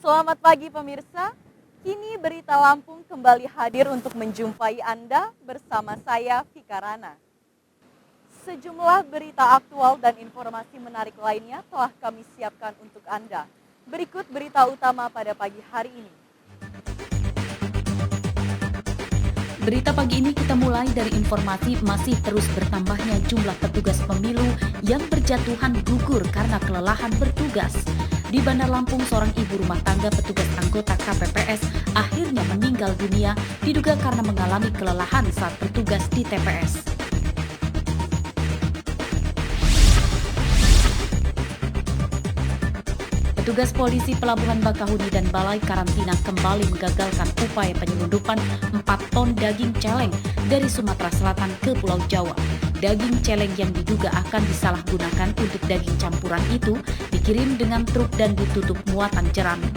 Selamat pagi pemirsa, kini Berita Lampung kembali hadir untuk menjumpai Anda bersama saya Vika Rana. Sejumlah berita aktual dan informasi menarik lainnya telah kami siapkan untuk Anda. Berikut berita utama pada pagi hari ini. Berita pagi ini kita mulai dari informasi masih terus bertambahnya jumlah petugas pemilu yang berjatuhan gugur karena kelelahan bertugas. Di Bandar Lampung, seorang ibu rumah tangga petugas anggota KPPS akhirnya meninggal dunia diduga karena mengalami kelelahan saat bertugas di TPS. Petugas polisi Pelabuhan Bakahuni dan Balai Karantina kembali menggagalkan upaya penyelundupan 4 ton daging celeng dari Sumatera Selatan ke Pulau Jawa. Daging celeng yang diduga akan disalahgunakan untuk daging campuran itu dikirim dengan truk dan ditutup muatan jerami.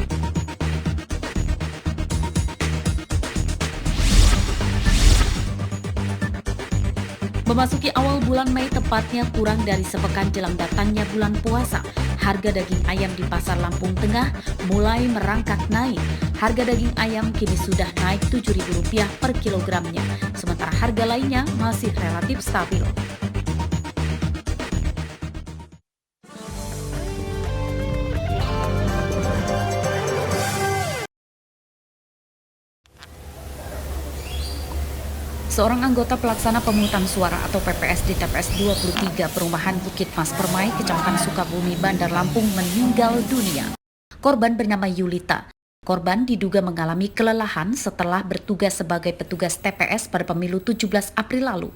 Memasuki awal bulan Mei, tepatnya kurang dari sepekan jelang datangnya bulan puasa, harga daging ayam di Pasar Lampung Tengah mulai merangkak naik. Harga daging ayam kini sudah naik Rp7.000 per kilogramnya, sementara harga lainnya masih relatif stabil. Seorang anggota pelaksana pemungutan suara atau PPS di TPS 23 Perumahan Bukit Mas Permai, Kecamatan Sukabumi, Bandar Lampung meninggal dunia. Korban bernama Yulita. Korban diduga mengalami kelelahan setelah bertugas sebagai petugas TPS pada pemilu 17 April lalu.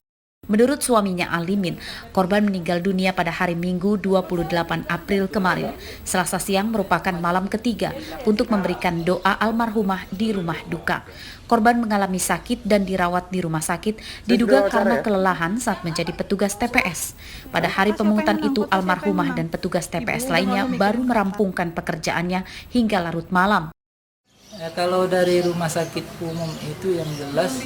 Menurut suaminya Alimin, korban meninggal dunia pada hari Minggu 28 April kemarin. Selasa siang merupakan malam ketiga untuk memberikan doa almarhumah di rumah duka. Korban mengalami sakit dan dirawat di rumah sakit diduga karena kelelahan saat menjadi petugas TPS. Pada hari pemungutan itu, almarhumah dan petugas TPS lainnya baru merampungkan pekerjaannya hingga larut malam. Ya, kalau dari rumah sakit umum itu yang jelas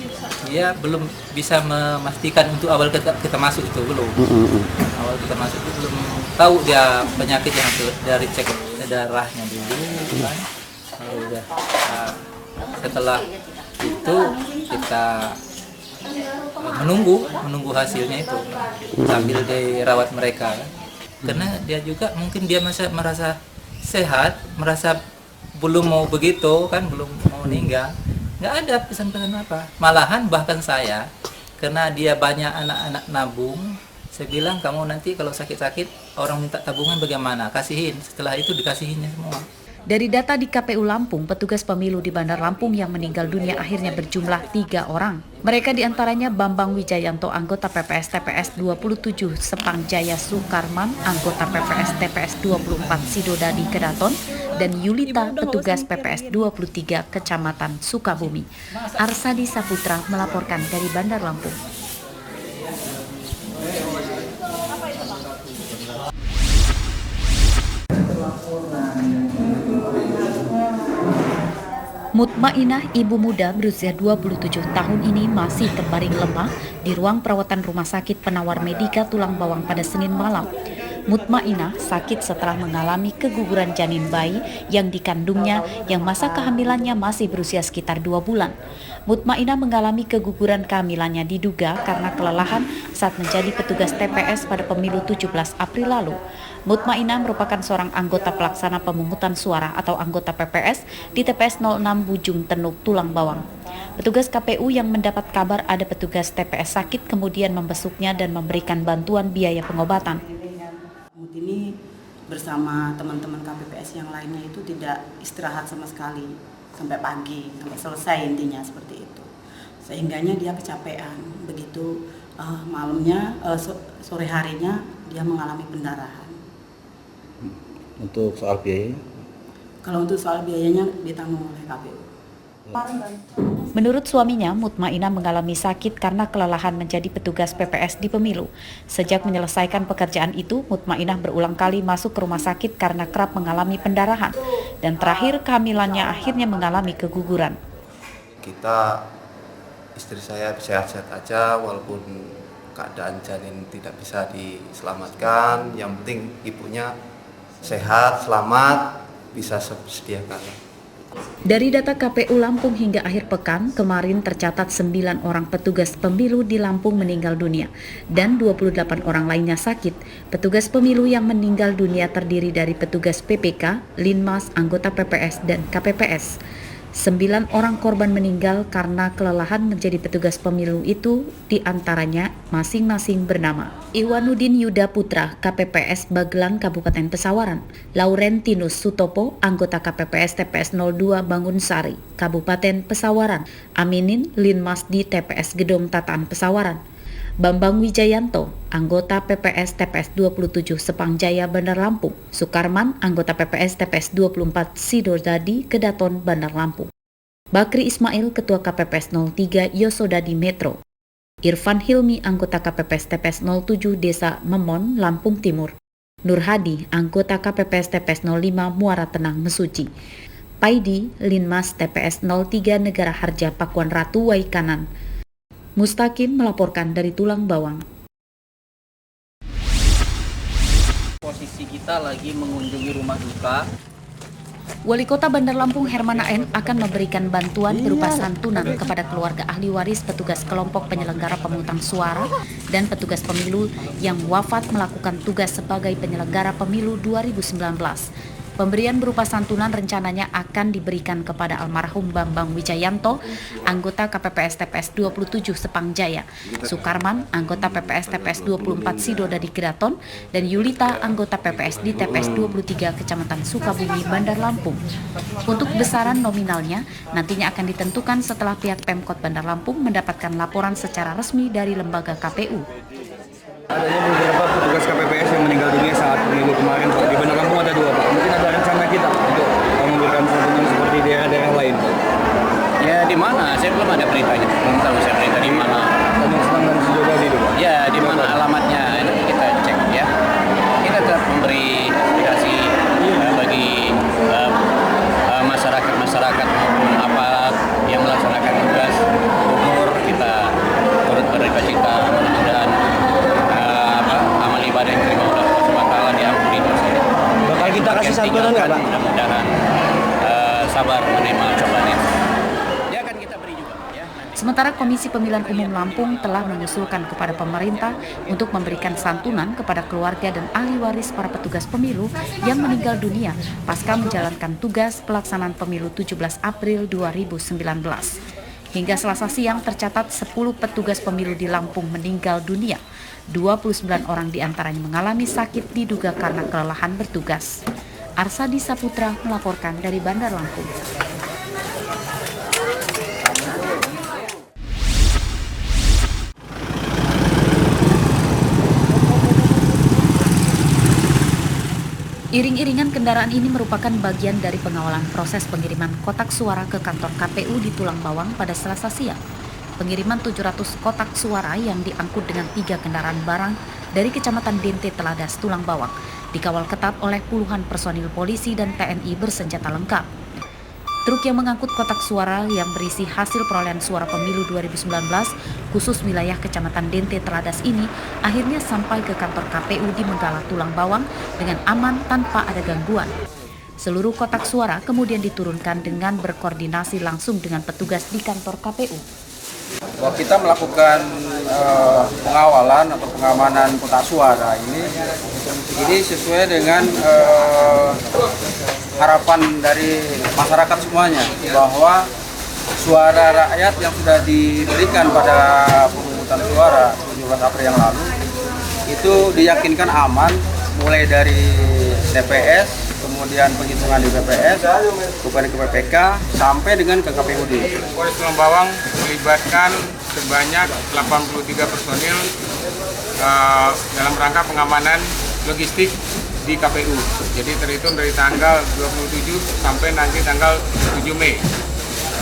dia belum bisa memastikan untuk awal kita masuk itu belum. Awal kita masuk itu belum tahu dia penyakit yang dari cek darahnya dulu kan. Udah, setelah itu kita menunggu hasilnya itu sambil dirawat mereka kan. Karena dia juga mungkin dia masih merasa sehat, merasa belum mau begitu kan, belum mau meninggal, nggak ada pesan-pesan apa. Malahan bahkan saya, karena dia banyak anak-anak nabung, saya bilang kamu nanti kalau sakit-sakit orang minta tabungan bagaimana, kasihin. Setelah itu dikasihinnya semua. Dari data di KPU Lampung, petugas pemilu di Bandar Lampung yang meninggal dunia akhirnya berjumlah 3 orang. Mereka diantaranya Bambang Wijayanto, anggota PPS TPS 27 Sepang Jaya Sukarman, anggota PPS TPS 24 Sidodadi Kedaton, dan Yulita, petugas PPS 23 Kecamatan Sukabumi. Arsadi Saputra melaporkan dari Bandar Lampung. Mutmainah, ibu muda berusia 27 tahun ini masih terbaring lemah di ruang perawatan Rumah Sakit Penawar Medika Tulang Bawang pada Senin malam. Mutmainah sakit setelah mengalami keguguran janin bayi yang dikandungnya yang masa kehamilannya masih berusia sekitar 2 bulan. Mutmainah mengalami keguguran kehamilannya diduga karena kelelahan saat menjadi petugas TPS pada pemilu 17 April lalu. Mutmainah merupakan seorang anggota pelaksana pemungutan suara atau anggota PPS di TPS 06 Bujung Tenuk Tulang Bawang. Petugas KPU yang mendapat kabar ada petugas TPS sakit kemudian membesuknya dan memberikan bantuan biaya pengobatan. Ini bersama teman-teman KPPS yang lainnya itu tidak istirahat sama sekali sampai pagi, sampai selesai intinya seperti itu. Sehingganya dia kecapean, begitu malamnya, sore harinya dia mengalami pendarahan. Untuk soal biaya? Kalau untuk soal biayanya ditanggung oleh KPU. Menurut suaminya, Mutmainah mengalami sakit karena kelelahan menjadi petugas PPS di pemilu. Sejak menyelesaikan pekerjaan itu, Mutmainah berulang kali masuk ke rumah sakit karena kerap mengalami pendarahan. Dan terakhir, kehamilannya akhirnya mengalami keguguran. Istri saya sehat-sehat aja, walaupun keadaan janin tidak bisa diselamatkan. Yang penting ibunya sehat, selamat, bisa sediakan Dari data KPU Lampung hingga akhir pekan, kemarin tercatat 9 orang petugas pemilu di Lampung meninggal dunia dan 28 orang lainnya sakit. Petugas pemilu yang meninggal dunia terdiri dari petugas PPK, Linmas, anggota PPS, dan KPPS. 9 orang korban meninggal karena kelelahan menjadi petugas pemilu itu diantaranya masing-masing bernama Iwanuddin Yuda Putra, KPPS Bagelang Kabupaten Pesawaran, Laurentinus Sutopo, anggota KPPS TPS 02 Bangunsari, Kabupaten Pesawaran, Aminin Linmas di TPS Gedong Tataan Pesawaran, Bambang Wijayanto, anggota PPS TPS 27 Sepangjaya Bandar Lampung, Sukarman, anggota PPS TPS 24 Sidodadi Kedaton Bandar Lampung, Bakri Ismail, ketua KPPS 03 Yosodadi Metro, Irfan Hilmi, anggota KPPS TPS 07 Desa Memon, Lampung Timur, Nur Hadi, anggota KPPS TPS 05 Muara Tenang Mesuci, Paidi, Linmas TPS 03 Negara Harja Pakuan Ratu Waikanan. Mustaqim melaporkan dari Tulang Bawang. Posisi kita lagi mengunjungi rumah duka. Wali Kota Bandar Lampung Herman Aen akan memberikan bantuan berupa santunan kepada keluarga ahli waris petugas kelompok penyelenggara pemungutan suara dan petugas pemilu yang wafat melakukan tugas sebagai penyelenggara pemilu 2019. Pemberian berupa santunan rencananya akan diberikan kepada almarhum Bambang Wijayanto, anggota KPPS TPS 27 Sepangjaya, Sukarman, anggota PPS TPS 24 Sidodadi Kedaton, dan Yulita, anggota PPS di TPS 23 Kecamatan Sukabumi, Bandar Lampung. Untuk besaran nominalnya nantinya akan ditentukan setelah pihak Pemkot Bandar Lampung mendapatkan laporan secara resmi dari lembaga KPU. Adanya beberapa petugas KPPS yang meninggal dunia saat pemilu kemarin, Pak. Di Bandar Lampung ada 2, Pak. Mungkin ada rencana kita untuk memberikan santunan seperti daerah-daerah lain, Pak. Ya di mana? Saya belum ada beritanya. Belum tahu saya berita di mana. Tanjung Selang dan Sidodadi itu, Pak. Ya di mana alamatnya? Nanti kita cek ya. Kita tetap memberi aspirasi bagi masyarakat maupun aparat yang melaksanakan tugas umur. Kita turut berduka cita, mudah-mudahan amal ibadah yang terima oleh Allah SWT diampuni dosanya. Bakal kita kasih santunan nggak, Pak? Mudah-mudahan sabar menerima cobaan itu. Ya akan kita beri juga ya. Sementara Komisi Pemilihan Umum Lampung telah mengusulkan kepada pemerintah untuk memberikan santunan kepada keluarga dan ahli waris para petugas pemilu yang meninggal dunia pasca menjalankan tugas pelaksanaan pemilu 17 April 2019. Hingga Selasa siang tercatat 10 petugas pemilu di Lampung meninggal dunia. 29 orang diantaranya mengalami sakit diduga karena kelelahan bertugas. Arsadi Saputra melaporkan dari Bandar Lampung. Iring-iringan kendaraan ini merupakan bagian dari pengawalan proses pengiriman kotak suara ke kantor KPU di Tulang Bawang pada Selasa siang. Pengiriman 700 kotak suara yang diangkut dengan 3 kendaraan barang dari Kecamatan Dente Teladas, Tulang Bawang, dikawal ketat oleh puluhan personil polisi dan TNI bersenjata lengkap. Truk yang mengangkut kotak suara yang berisi hasil perolehan suara pemilu 2019 khusus wilayah Kecamatan Dente Teladas ini akhirnya sampai ke kantor KPU di Menggala, Tulang Bawang dengan aman tanpa ada gangguan. Seluruh kotak suara kemudian diturunkan dengan berkoordinasi langsung dengan petugas di kantor KPU. Bahwa kita melakukan pengawalan atau pengamanan kotak suara ini sesuai dengan harapan dari masyarakat semuanya, bahwa suara rakyat yang sudah diberikan pada pemungutan suara 17 April yang lalu itu diyakinkan aman, mulai dari TPS, kemudian penghitungan di PPS, bukan ke PPK, sampai dengan ke KPUD. Polres Tulang Bawang melibatkan sebanyak 83 personil dalam rangka pengamanan logistik di KPU. Jadi terhitung dari tanggal 27 sampai nanti tanggal 7 Mei.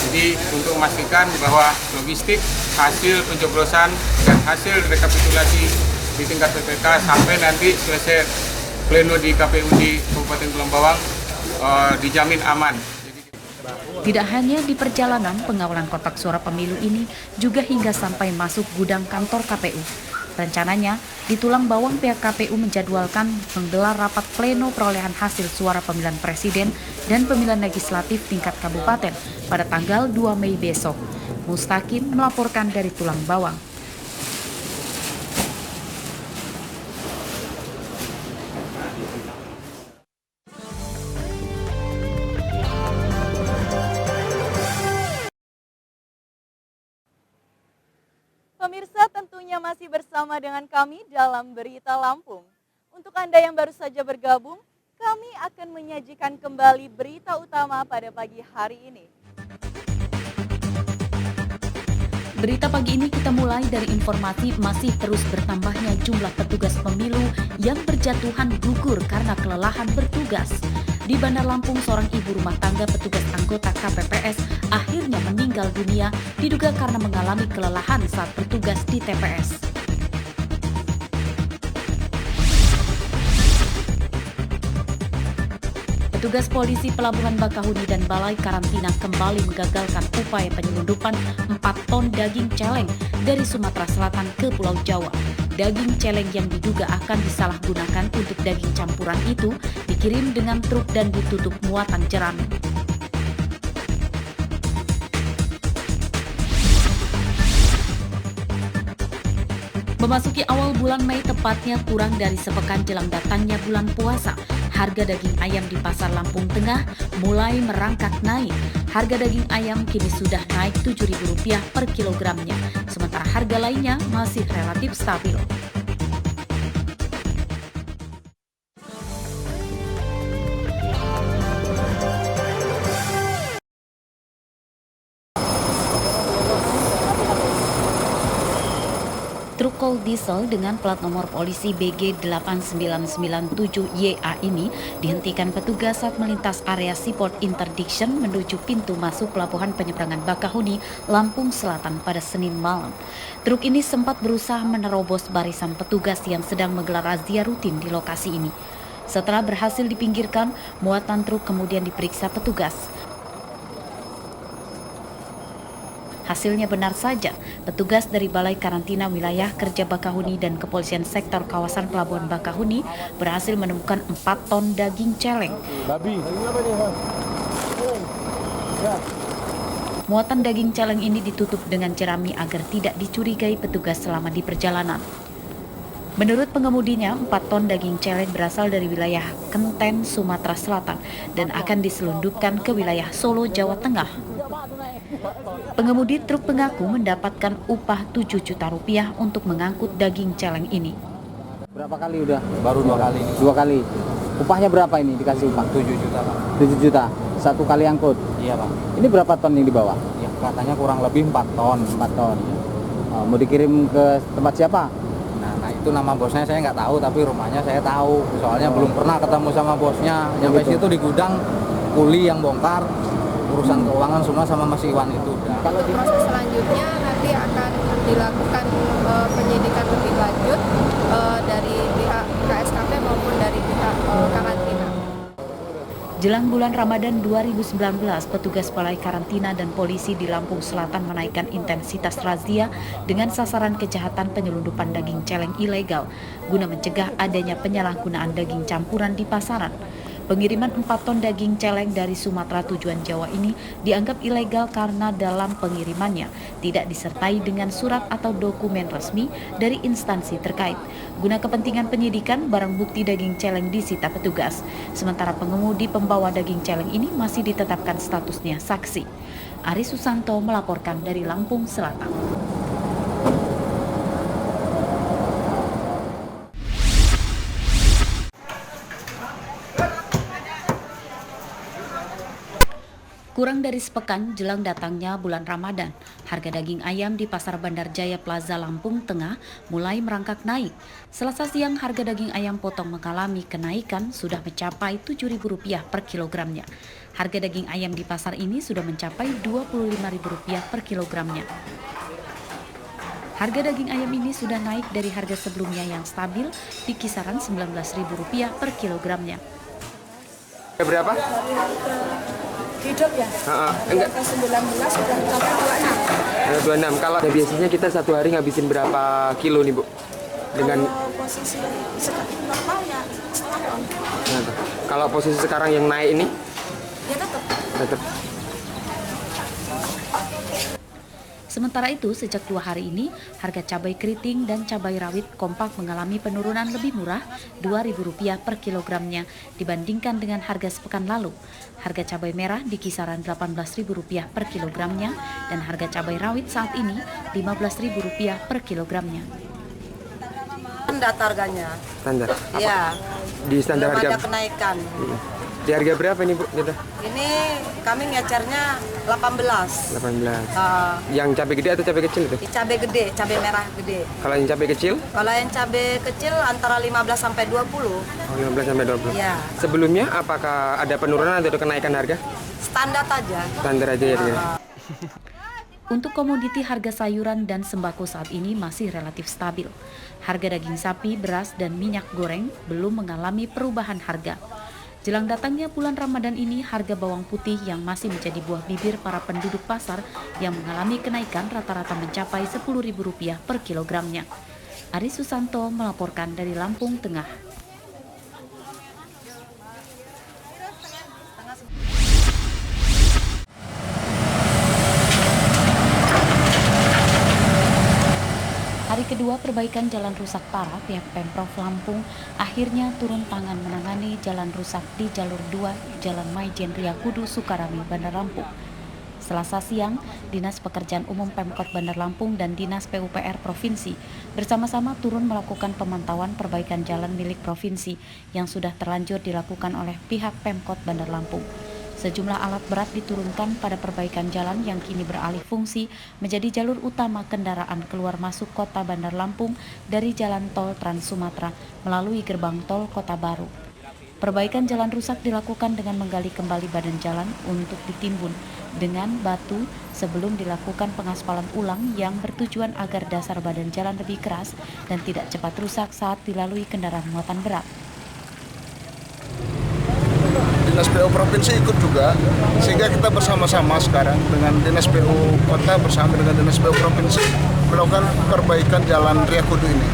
Jadi untuk memastikan bahwa logistik, hasil pencoblosan dan hasil rekapitulasi di tingkat PPK sampai nanti selesai pleno di KPU di Kabupaten Tulang Bawang dijamin aman. Tidak hanya di perjalanan pengawalan kotak suara pemilu ini, juga hingga sampai masuk gudang kantor KPU. Rencananya, di Tulang Bawang pihak KPU menjadwalkan menggelar rapat pleno perolehan hasil suara pemilihan presiden dan pemilihan legislatif tingkat kabupaten pada tanggal 2 Mei besok. Mustaqim melaporkan dari Tulang Bawang. Pemirsa, tentunya masih bersama dengan kami dalam Berita Lampung. Untuk Anda yang baru saja bergabung, kami akan menyajikan kembali berita utama pada pagi hari ini. Berita pagi ini kita mulai dari informasi masih terus bertambahnya jumlah petugas pemilu yang berjatuhan gugur karena kelelahan bertugas. Di Bandar Lampung, seorang ibu rumah tangga petugas anggota KPPS akhirnya meninggal dunia diduga karena mengalami kelelahan saat bertugas di TPS. Petugas polisi Pelabuhan Bakahuni dan Balai Karantina kembali menggagalkan upaya penyelundupan 4 ton daging celeng dari Sumatera Selatan ke Pulau Jawa. Daging celeng yang diduga akan disalahgunakan untuk daging campuran itu dikirim dengan truk dan ditutup muatan jerami. Memasuki awal bulan Mei, tepatnya kurang dari sepekan jelang datangnya bulan puasa, harga daging ayam di Pasar Lampung Tengah mulai merangkak naik. Harga daging ayam kini sudah naik Rp7.000 per kilogramnya, sementara harga lainnya masih relatif stabil. Truk kol diesel dengan plat nomor polisi BG 8997YA ini dihentikan petugas saat melintas area Seaport Interdiction menuju pintu masuk Pelabuhan Penyeberangan Bakahuni, Lampung Selatan pada Senin malam. Truk ini sempat berusaha menerobos barisan petugas yang sedang menggelar razia rutin di lokasi ini. Setelah berhasil dipinggirkan, muatan truk kemudian diperiksa petugas. Hasilnya benar saja, petugas dari Balai Karantina Wilayah Kerja Bakahuni dan Kepolisian Sektor Kawasan Pelabuhan Bakahuni berhasil menemukan 4 ton daging celeng. Muatan daging celeng ini ditutup dengan jerami agar tidak dicurigai petugas selama di perjalanan. Menurut pengemudinya, 4 ton daging celeng berasal dari wilayah Kenten, Sumatera Selatan dan akan diselundupkan ke wilayah Solo, Jawa Tengah. Pengemudi truk mengaku mendapatkan upah Rp7 juta untuk mengangkut daging celeng ini. Berapa kali udah? Baru 2 kali. 2 kali. Upahnya berapa ini dikasih upah? 7 juta, Pak. 7 juta. Satu kali angkut. Iya, Pak. Ini berapa ton yang dibawa? Ya, katanya kurang lebih 4 ton. 4 ton. Oh, mau dikirim ke tempat siapa? Nah itu nama bosnya saya nggak tahu, tapi rumahnya saya tahu. Soalnya belum pernah ketemu sama bosnya. Nyampe situ di gudang, kuli yang bongkar, urusan keuangan semua sama Mas Iwan itu. Kalau proses selanjutnya nanti akan dilakukan penyidikan lebih lanjut dari pihak KSKP maupun dari pihak karantina. Jelang bulan Ramadan 2019, petugas Balai Karantina dan polisi di Lampung Selatan menaikkan intensitas razia dengan sasaran kejahatan penyelundupan daging celeng ilegal guna mencegah adanya penyalahgunaan daging campuran di pasaran. Pengiriman 4 ton daging celeng dari Sumatera tujuan Jawa ini dianggap ilegal karena dalam pengirimannya tidak disertai dengan surat atau dokumen resmi dari instansi terkait. Guna kepentingan penyidikan, barang bukti daging celeng disita petugas. Sementara pengemudi pembawa daging celeng ini masih ditetapkan statusnya saksi. Ari Susanto melaporkan dari Lampung Selatan. Kurang dari sepekan jelang datangnya bulan Ramadan, harga daging ayam di Pasar Bandar Jaya Plaza Lampung Tengah mulai merangkak naik. Selasa siang harga daging ayam potong mengalami kenaikan sudah mencapai Rp7.000 per kilogramnya. Harga daging ayam di pasar ini sudah mencapai Rp25.000 per kilogramnya. Harga daging ayam ini sudah naik dari harga sebelumnya yang stabil di kisaran Rp19.000 per kilogramnya. Berapa? Hidup ya? Enggak. Ke 19 sudah mencapai 26. 26. Kalau biasanya kita satu hari ngabisin berapa kilo nih, Bu? dengan Kalau posisi sekarang normal ya stabil. Nah, tuh. Kalau posisi sekarang yang naik ini Ya tetap. tetap. Sementara itu, sejak 2 hari ini, harga cabai keriting dan cabai rawit kompak mengalami penurunan lebih murah Rp2.000 per kilogramnya dibandingkan dengan harga sepekan lalu. Harga cabai merah di kisaran Rp18.000 per kilogramnya dan harga cabai rawit saat ini Rp15.000 per kilogramnya. Data harganya. Standar. Ya. Di standar Belum harga. ada kenaikan. Di harga berapa ini Bu? Gitu. Ini kami ngecernya 18. 18. Uh, Yang cabai gede atau cabai kecil itu? cabai gede, cabai merah gede. Kalau yang cabai kecil? Kalau yang cabai kecil antara 15 sampai 20. Oh, 15 sampai 20. Ya. Sebelumnya apakah ada penurunan atau ada kenaikan harga? Standar aja. Standar aja ya. Untuk komoditi harga sayuran dan sembako saat ini masih relatif stabil. Harga daging sapi, beras, dan minyak goreng belum mengalami perubahan harga. Jelang datangnya bulan Ramadan ini, harga bawang putih yang masih menjadi buah bibir para penduduk pasar yang mengalami kenaikan rata-rata mencapai Rp10.000 per kilogramnya. Ari Susanto melaporkan dari Lampung Tengah. Hari kedua perbaikan jalan rusak parah, pihak Pemprov Lampung akhirnya turun tangan menangani jalan rusak di jalur 2 Jalan Maijen Ria Kudu Sukarami, Bandar Lampung. Selasa siang, Dinas Pekerjaan Umum Pemkot Bandar Lampung dan Dinas PUPR Provinsi bersama-sama turun melakukan pemantauan perbaikan jalan milik provinsi yang sudah terlanjur dilakukan oleh pihak Pemkot Bandar Lampung. Sejumlah alat berat diturunkan pada perbaikan jalan yang kini beralih fungsi menjadi jalur utama kendaraan keluar masuk kota Bandar Lampung dari jalan tol Trans Sumatera melalui gerbang tol Kota Baru. Perbaikan jalan rusak dilakukan dengan menggali kembali badan jalan untuk ditimbun dengan batu sebelum dilakukan pengaspalan ulang yang bertujuan agar dasar badan jalan lebih keras dan tidak cepat rusak saat dilalui kendaraan muatan berat. Dinas PU Provinsi ikut juga, sehingga kita bersama-sama sekarang dengan Dinas PU Kota bersama dengan Dinas PU Provinsi melakukan perbaikan jalan Ria Kudu ini.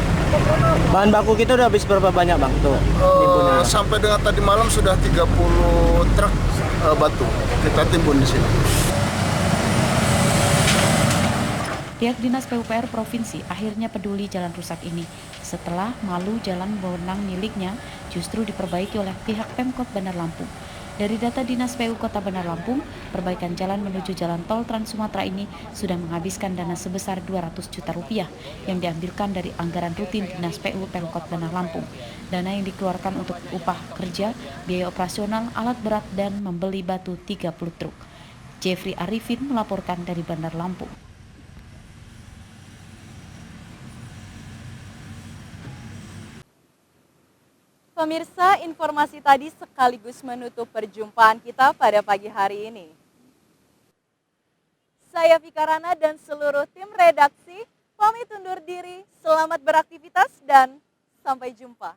Bahan baku kita udah habis berapa banyak Bang? Tuh, sampai dengan tadi malam sudah 30 truk batu kita timbun di sini. Pihak Dinas PUPR Provinsi akhirnya peduli jalan rusak ini setelah malu jalan wewenang miliknya justru diperbaiki oleh pihak Pemkot Bandar Lampung. Dari data Dinas PU Kota Bandar Lampung, perbaikan jalan menuju jalan tol Trans Sumatera ini sudah menghabiskan dana sebesar Rp200 juta yang diambilkan dari anggaran rutin Dinas PU Pemkot Bandar Lampung. Dana yang dikeluarkan untuk upah kerja, biaya operasional, alat berat, dan membeli batu 30 truk. Jeffrey Arifin melaporkan dari Bandar Lampung. Pemirsa, informasi tadi sekaligus menutup perjumpaan kita pada pagi hari ini. Saya Vika Rana dan seluruh tim redaksi pamit undur diri. Selamat beraktivitas dan sampai jumpa.